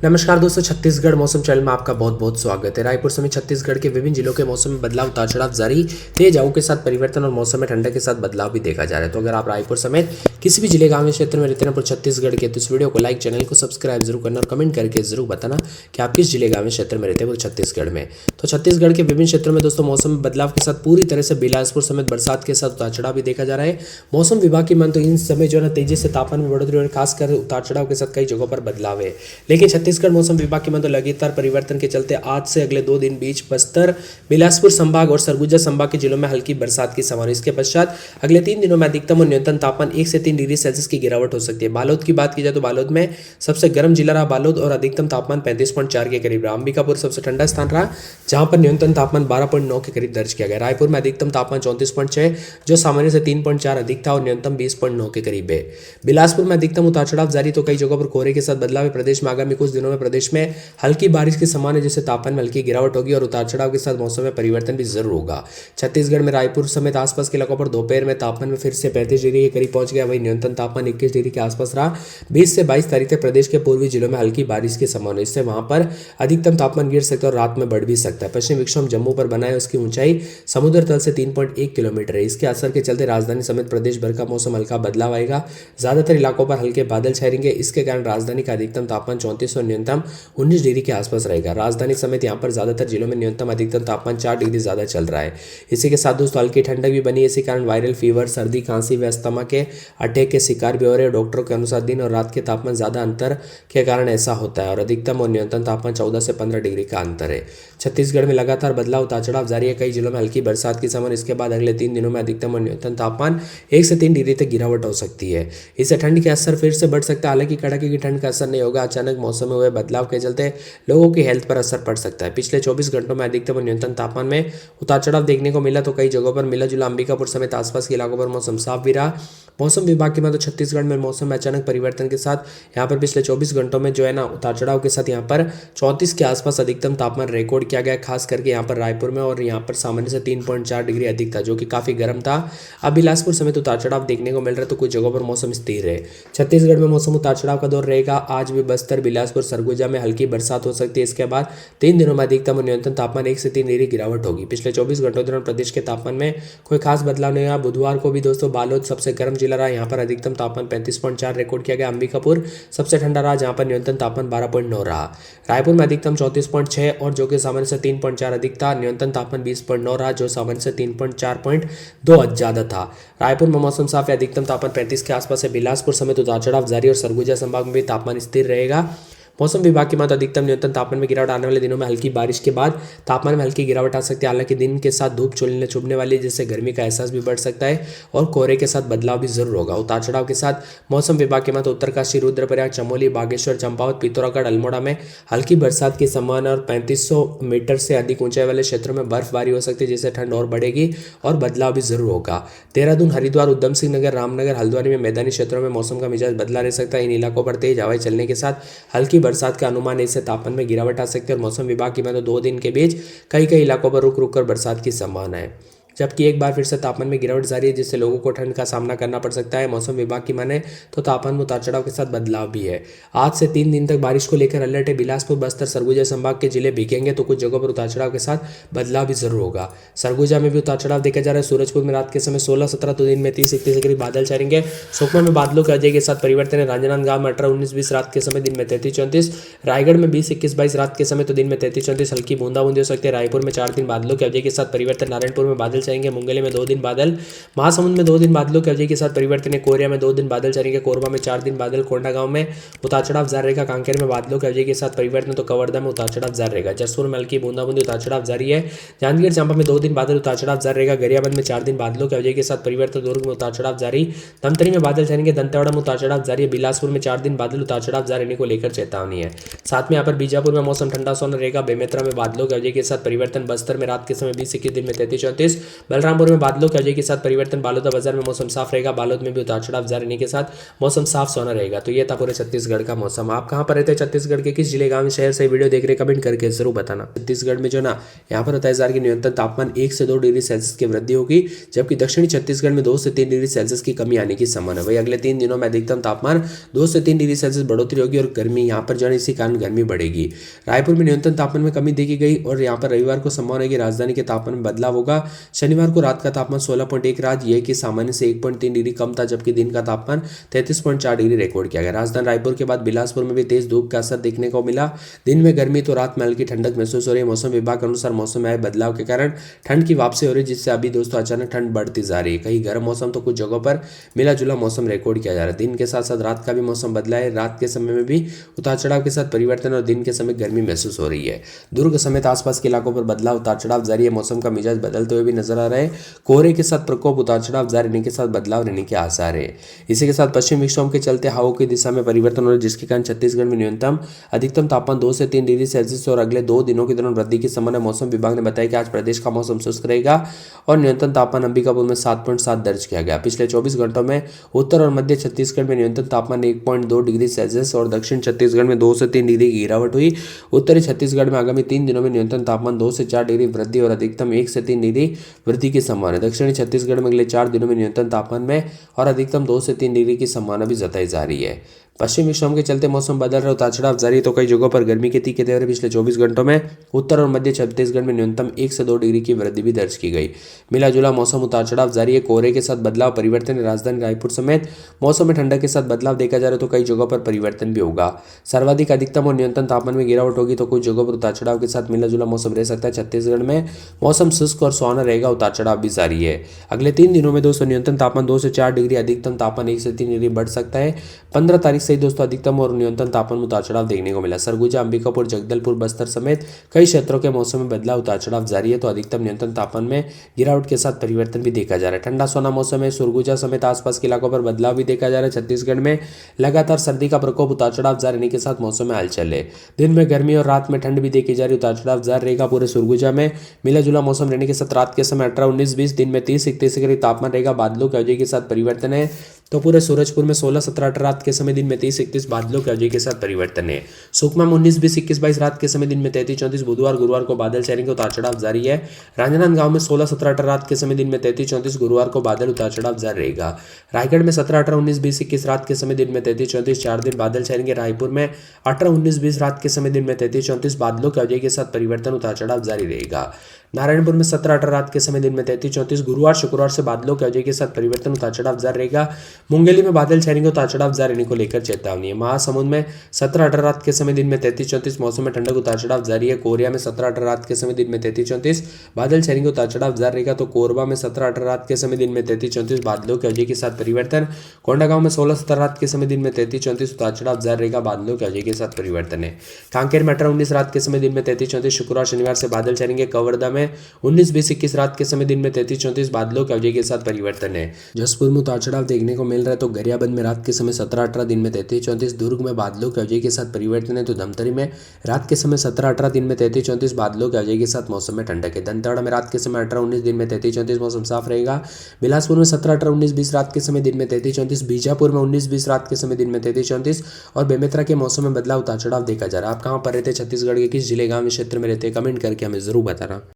नमस्कार दोस्तों, छत्तीसगढ़ मौसम चैनल में आपका बहुत बहुत स्वागत है। रायपुर समेत छत्तीसगढ़ के विभिन्न जिलों के मौसम में बदलाव, उतार चढ़ाव जारी, तेज हवाओं के साथ परिवर्तन और मौसम में ठंडक के साथ बदलाव भी देखा जा रहा है। तो अगर आप रायपुर समेत किसी भी जिले गांव क्षेत्र में रहते हैं पर छत्तीसगढ़ के, तो इस वीडियो को लाइक, चैनल को सब्सक्राइब जरूर करना और कमेंट करके जरूर बताना कि आप किस जिले गांव क्षेत्र में रहते हैं छत्तीसगढ़ में। तो छत्तीसगढ़ के विभिन्न क्षेत्रों में दोस्तों मौसम में बदलाव के साथ पूरी तरह से बिलासपुर समेत बरसात के साथ उतार चढ़ाव भी देखा जा रहा है। मौसम विभाग की मान तो इन समय जो है ना तेजी से तापमान में बढ़ोतरी और खासकर उतार चढ़ाव के साथ कई जगहों पर बदलाव है। लेकिन छत्तीसगढ़ मौसम विभाग की तो लगातार परिवर्तन के चलते आज से अगले 2 दिन बीच बस्तर, बिलासपुर संभाग और सरगुजा संभाग के जिलों में हल्की बरसात की संभावना। इसके पश्चात अगले 3 दिनों में अधिकतम और न्यूनतम तापमान 1 से 3 डिग्री सेल्सियस की गिरावट हो सकती है। बालोद की बात की जाए तो बालोद में सबसे गर्म जिला रहा बालोद और अधिकतम तापमान 35.4 के करीब रहा। अंबिकापुर सबसे ठंडा स्थान रहा जहां पर न्यूनतम तापमान 12.9 के करीब दर्ज किया गया। रायपुर में अधिकतम तापमान 34.6 जो सामान्य से 3.4 अधिक था और न्यूनतम 20.9 के करीब है। बिलासपुर में अधिकतम उतार चढ़ाव जारी, तो कई जगहों पर कोहरे के साथ बदलाव है। प्रदेश में आगामी कुछ दिनों में प्रदेश में हल्की बारिश के समान है, जिससे तापमान में हल्की गिरावट होगी और उतार चढ़ाव के साथ मौसम में परिवर्तन भी जरूर होगा। छत्तीसगढ़ में रायपुर समेत आसपास के इलाकों पर दोपहर में तापमान में फिर से 35 डिग्री के करीब पहुंच गया। वहीं न्यूनतम तापमान 21 डिग्री के आसपास रहा। 20 से 22 तारीख तक प्रदेश के पूर्वी जिलों में हल्की बारिश की संभावना, इससे वहां पर अधिकतम तापमान गिर सकता है और रात में बढ़ भी सकता है। पश्चिम विक्षोभ जम्मू पर बना है, उसकी ऊंचाई समुद्र तल से 3.1 किलोमीटर है। इसके असर के चलते राजधानी समेत प्रदेश भर का मौसम हल्का बदलाव आएगा। ज्यादातर इलाकों पर हल्के बादल छाएंगे। इसके कारण राजधानी का अधिकतम तापमान 34 और न्यूनतम 19 डिग्री के आसपास रहेगा। राजधानी समेत यहाँ पर ज्यादातर जिलों में न्यूनतम अधिकतम तापमान 4 डिग्री ज्यादा चल रहा है। इसी के साथ दोस्तों हल्की ठंडक भी बनी है। इसी कारण वायरल फीवर, सर्दी, खांसी व अस्थमा के अटैक के शिकार भी हो रहे हैं। डॉक्टरों के अनुसार दिन और रात के तापमान ज्यादा अंतर के कारण ऐसा होता है और अधिकतम और न्यूनतम तापमान 14 से 15 डिग्री का अंतर है। छत्तीसगढ़ में लगातार बदलाव, उतार चढ़ाव जारी है। कई जिलों में हल्की बरसात की संभावना। इसके बाद अगले 3 दिनों में अधिकतम और न्यूनतम तापमान 1 से 3 डिग्री तक गिरावट हो सकती है। इससे ठंड के असर फिर से बढ़ सकता है। हालांकि कड़ाके की ठंड का असर नहीं होगा। अचानक मौसम में हुए बदलाव के चलते लोगों की हेल्थ पर असर पड़ सकता है। पिछले 24 घंटों में अधिकतम और न्यूनतम तापमान में उतार चढ़ाव देखने को मिला, तो कई जगहों पर मिला जुला। अंबिकापुर समेत आसपास के इलाकों पर मौसम साफ भी रहा। मौसम विभाग की माने तो छत्तीसगढ़ में मौसम में अचानक परिवर्तन के साथ यहाँ पर पिछले 24 घंटों में जो है ना उतार चढ़ाव के साथ यहाँ पर 34 के आसपास अधिकतम तापमान रिकॉर्ड किया गया, खास करके यहाँ पर रायपुर में, और यहाँ पर सामान्य से 3.4 डिग्री अधिक था, जो कि काफी गर्म था। अब बिलासपुर समेत उतार चढ़ाव देखने को मिल रहा है, तो कुछ जगहों पर मौसम स्थिर है। छत्तीसगढ़ में मौसम उतार चढ़ाव का दौर रहेगा। आज भी बस्तर, बिलासपुर, सरगुजा में हल्की बरसात हो सकती है। इसके बाद 3 दिनों में अधिकतम और न्यूनतम तापमान 1 से 3 डिग्री गिरावट होगी। पिछले 24 घंटों के दौरान प्रदेश के तापमान में कोई खास बदलाव नहीं हुआ। बुधवार को भी दोस्तों बालोद सबसे गर्म जिला रहा। यहाँ पर अधिकतम तापमान 35.4 रिकॉर्ड किया गया। अंबिकापुर सबसे ठंडा रहा, जहाँ पर न्यूनतम तापमान 12.9 रहा। रायपुर में अधिकतम 34.6 और जो कि सामान्य से 3.4 अधिक था। न्यूनतम तापमान 20.9 रहा, जो सामान्य से 3.4.2 ज्यादा था। रायपुर में मौसम साफ है। अधिकतम तापमान 35 के आसपास है। बिलासपुर समेत उतार चढ़ाव जारी और सरगुजा संभाग में भी तापमान स्थिर रहेगा। मौसम विभाग की मात्रा अधिकतम न्यूनतम तापमान में गिरावट। आने वाले दिनों में हल्की बारिश के बाद तापमान में हल्की गिरावट आ सकती है। हालांकि दिन के साथ धूप चुभने वाली है, जिससे गर्मी का एहसास भी बढ़ सकता है और कोहरे के साथ बदलाव भी जरूर होगा। उतार चढ़ाव के साथ मौसम विभाग की मात्रा उत्तरकाशी, रुद्रप्रयाग, चमोली, बागेश्वर, चंपावत, पिथौरागढ़, अल्मोड़ा में हल्की बरसात की संभावना और 3500 मीटर से अधिक ऊंचाई वाले क्षेत्रों में बर्फबारी हो सकती है, जिससे ठंड और बढ़ेगी और बदलाव भी जरूर होगा। देहरादून, हरिद्वार, उधम सिंह नगर, रामनगर, हल्द्वानी में मैदानी क्षेत्रों में मौसम का मिजाज बदला रह सकता है। इन इलाकों पर तेज हवाएं चलने के साथ हल्की बरसात का अनुमान, इससे तापमान में गिरावट आ सकती है। और मौसम विभाग की माने तो 2 दिन के बीच कई इलाकों पर रुक रुक कर बरसात की संभावना है। जबकि एक बार फिर से तापमान में गिरावट जारी है, जिससे लोगों को ठंड का सामना करना पड़ सकता है। मौसम विभाग की माने तो तापमान में उतार चढ़ाव के साथ बदलाव भी है। आज से 3 दिन तक बारिश को लेकर अलर्ट है। बिलासपुर, बस्तर, सरगुजा संभाग के जिले भीगेंगे, तो कुछ जगहों पर उतार चढ़ाव के साथ बदलाव भी जरूर होगा। सरगुजा में भी उतार चढ़ाव देखा जा रहा है। सूरजपुर में रात के समय 16-17, तो दिन में 30-31 के करीब बादल छाएंगे। सुकमा में बादलों के अजय के साथ परिवर्तन है। राजनांदगांव में 18-19-20 रात के समय, दिन में 33-34। रायगढ़ में 20-21-22 रात के समय, तो दिन में 33-34 हल्की बूंदाबूंदी हो सकती है। रायपुर में 4 दिन बादलों के अजय के साथ परिवर्तन। नारायणपुर में बादल छाएंगे। मुंगेली में 2 दिन बादल। महासमुंद में 2 दिन बादलों के अवधि के साथ परिवर्तन है। कोरिया में 2 दिन बादल छाएंगे। कोरबा में 4 दिन बादल। कोंडागांव में उतार चढ़ाव जारी रहेगा। कांकेर में बादलों के अवधि के साथ परिवर्तन, तो कवर्धा में उतार चढ़ाव जारी रहेगा। जसपुर में हल्की बूंदाबूंदी, उतार चढ़ाव जारी है। जांजगीर चांपा में 2 दिन बादल, उतार चढ़ाव जारी रहेगा। गरियाबंद में 4 दिन बादलों के अवधि के साथ परिवर्तन। दुर्ग में उतार चढ़ाव जारी। धमतरी में बादल छाएंगे। दंतेवाड़ा में उतार चढ़ाव जारी है। बिलासपुर में 4 दिन बादल, उतार चढ़ाव जारी रहने को लेकर चेतावनी है। साथ में यहाँ पर बीजापुर में मौसम ठंडा सोना रहेगा। बेमेतरा में बादलों के अवधि के साथ परिवर्तन। बस्तर में रात के समय 20-21, दिन में 33-34। बलरामपुर में बादलों की वजह के साथ परिवर्तन, बालोदा बाजार में मौसम साफ रहेगा, बालोद में भी उतार चढ़ाव जारी रहने के साथ मौसम साफ सोना रहेगा। तो ये था पूरे छत्तीसगढ़ का मौसम। आप कहाँ पर रहते हैं, छत्तीसगढ़ के किस जिले, गांव, शहर से वीडियो देख रहे, कमेंट करके जरूर बताना। छत्तीसगढ़ में जो ना यहाँ पर बताया जा रहा है कि न्यूनतम तापमान 1 से 2 डिग्री सेल्सियस की वृद्धि होगी, जबकि दक्षिणी छत्तीसगढ़ में 2 से 3 डिग्री सेल्सियस की कमी आने की संभावना है। वही अगले 3 दिनों में अधिकतम तापमान 2 से 3 डिग्री सेल्सियस बढ़ोतरी होगी और गर्मी यहाँ पर जो है इसी कारण गर्मी बढ़ेगी। रायपुर में न्यूनतम तापमान में कमी देखी गई और यहाँ पर रविवार को संभावना है कि राजधानी के तापमान में बदलाव होगा। शनिवार को रात का तापमान 16.1 रहा, यह कि सामान्य से 1.3 डिग्री कम था, जबकि दिन का तापमान 33.4 डिग्री रिकॉर्ड किया गया। राजधानी रायपुर के बाद बिलासपुर में भी तेज धूप का असर देखने को मिला। दिन में गर्मी तो रात में हल्की ठंडक महसूस हो रही है। मौसम विभाग के अनुसार मौसम में आए बदलाव के कारण ठंड की वापसी हो रही है, जिससे अभी दोस्तों अचानक ठंड बढ़ती जा रही है। कहीं गर्म मौसम तो कुछ जगहों पर मिला जुला मौसम रिकॉर्ड किया जा रहा है। दिन के साथ साथ रात का भी मौसम बदला है। रात के समय में भी उतार चढ़ाव के साथ परिवर्तन और दिन के समय गर्मी महसूस हो रही है। दुर्ग समेत आसपास के इलाकों पर बदलाव, उतार चढ़ाव जारी है। मौसम का मिजाज बदलते हुए भी नजर आ रहा है। कोहरे के साथ प्रकोप, उतार चढ़ाव जारी रहने के साथ बदलाव रहने के आसार है। इसी के साथ पश्चिम विक्षोभ के चलते हवाओं की दिशा में परिवर्तन हो रहा है, जिसके कारण छत्तीसगढ़ में न्यूनतम अधिकतम तापमान 2 से 3 डिग्री सेल्सियस और अगले 2 दिनों के दौरान वृद्धि की संभावना। मौसम विभाग ने बताया कि आज प्रदेश का मौसम शुष्क रहेगा और न्यूनतम तापमान अंबिकापुर में 7.7 दर्ज किया गया। पिछले 24 घंटों में उत्तर और मध्य छत्तीसगढ़ में न्यूनतम तापमान 1.2 डिग्री सेल्सियस और दक्षिण छत्तीसगढ़ में 2 से 3 डिग्री की गिरावट हुई। उत्तरी छत्तीसगढ़ में आगामी 3 दिनों में न्यूनतम तापमान 2 से 4 डिग्री वृद्धि और अधिकतम 1 से 3 डिग्री वृद्धि की संभावना है। दक्षिणी छत्तीसगढ़ में अगले 4 दिनों में न्यूनतम तापमान में और अधिकतम 2 से 3 डिग्री की संभावना भी जताई जा रही है। पश्चिम विक्षोभ के चलते मौसम बदल रहा, उतार चढ़ाव जारी, तो कई जगहों पर गर्मी के तीखे तेवर। पिछले 24 घंटों में उत्तर और मध्य छत्तीसगढ़ में न्यूनतम 1 से 2 डिग्री की वृद्धि भी दर्ज की गई। मिला जुला मौसम, उतार चढ़ाव जारी है। कोहरे के साथ बदलाव, परिवर्तन। राजधानी रायपुर समेत मौसम में ठंडक के साथ बदलाव देखा जा रहा है, तो कई जगहों पर परिवर्तन भी होगा। सर्वाधिक अधिकतम और न्यूनतम तापमान में गिरावट होगी, तो कुछ जगहों पर उतार चढ़ाव के साथ मिला जुला मौसम रह सकता है। छत्तीसगढ़ में मौसम शुष्क और सुहाना रहेगा, उतार चढ़ाव भी जारी है। अगले 3 दिनों में दोस्तों न्यूनतम तापमान 2 से 4 डिग्री, अधिकतम तापमान 1 से 3 डिग्री बढ़ सकता है। 15 तारीख से दोस्तों अधिकतम और न्यूनतम तापमान में उतार चढ़ाव देखने को मिला। सरगुजा, अंबिकापुर, जगदलपुर, बस्तर समेत कई क्षेत्रों के मौसम में बदलाव, उतार चढ़ाव जारी है, तो अधिकतम न्यूनतम तापमान में गिरावट के साथ परिवर्तन भी देखा जा रहा है। ठंडा सोना मौसम है। सरगुजा समेत आसपास के इलाकों पर बदलाव भी देखा जा रहा है। छत्तीसगढ़ में लगातार सर्दी का प्रकोप, उतार चढ़ाव जारी रहने के साथ मौसम में हलचल है। दिन में गर्मी और रात में ठंड भी देखी जा रही है। उतार चढ़ाव जारी रहेगा। पूरे सरगुजा में मिला जुला मौसम रहने के साथ रात के समय 18, 19, 20, दिन में 30, 31 के करीब तापमान रहेगा। बादलों की वजह के साथ परिवर्तन है, तो पूरे सूरजपुर में 16, 17, 18 रात के समय, दिन में 30, 31 बादलों की वजह के साथ परिवर्तन है। सुकमा में 19, 20, 21, 22 रात के समय, दिन में 33, 34 बुधवार गुरुवार को बादल छाएंगे, उतार चढ़ाव जारी है। राजनांदगांव में 16, 17, 18 रात के समय, दिन में 33, 34 गुरुवार को बादल, उतार चढ़ाव जारी रहेगा। रायगढ़ में 17, 18, 19, 20, 21 रात के समय, दिन में 33, 34 4 दिन बादल छाएंगे। रायपुर में 18, 19, 20 रात के समय, दिन में 33, 34 बादलों की वजह के साथ परिवर्तन, उतार चढ़ाव जारी रहेगा। नारायणपुर में 17, 18 रात के समय, दिन में 33, 34 गुरुवार शुक्रवार से बादलों की वजह के साथ परिवर्तन, उतार चढ़ाव जारी रहेगा। मुंगेली में बादल छाएंगे, उतार चढ़ाव जारी रहने को लेकर चेतावनी है। महासमुंद में 17, 18 रात के समय, दिन में 33, 34 मौसम में ठंडक, उतार चढ़ाव जारी है। कोरिया में 17, 18 रात के समय, दिन में 33, 34 बादल छाएंगे, उतार चढ़ाव जारी रहेगा। तो कोरबा में 17, 18 रात के समय, दिन में 33, 34 बादलों की वजह के साथ परिवर्तन। कोंडागांव में 16, 17 रात के समय, दिन में 33, 34 उतार चढ़ाव जारी रहेगा, बादलों की वजह के साथ परिवर्तन है। कांकेर में 18, 19 रात के समय, दिन में 33, 34 शुक्रवार शनिवार से बादल छाएंगे। कवर्धा में 19, 20, 21 रात के समय, दिन में 33, 34 बादलों की वजह के साथ परिवर्तन है। जसपुर में उतार चढ़ाव देखने को मिल रहा है, तो गरियाबंद में रात के समय 17, 18 दिन में 33, 34 दुर्ग में बादलों की वजह के साथ परिवर्तन है। तो धमतरी में रात के समय 17, 18 दिन में 33, 34 बादलों की वजह के साथ मौसम में ठंडक है। दंतेवाड़ा में रात के समय 18, 19 दिन में 33, 34 मौसम साफ रहेगा। बिलासपुर में 17, 18, 19, 20 रात के समय, दिन में 33, 34 बीजापुर में 19, 20 रात के समय, दिन में 33, 34 और बेमेतरा के मौसम में बदलाव, उतार चढ़ाव देखा जा रहा है। आप कहाँ पर रहते हैं, छत्तीसगढ़ के किस जिले, गांव, क्षेत्र में रहते हैं, कमेंट करके हमें जरूर बताना।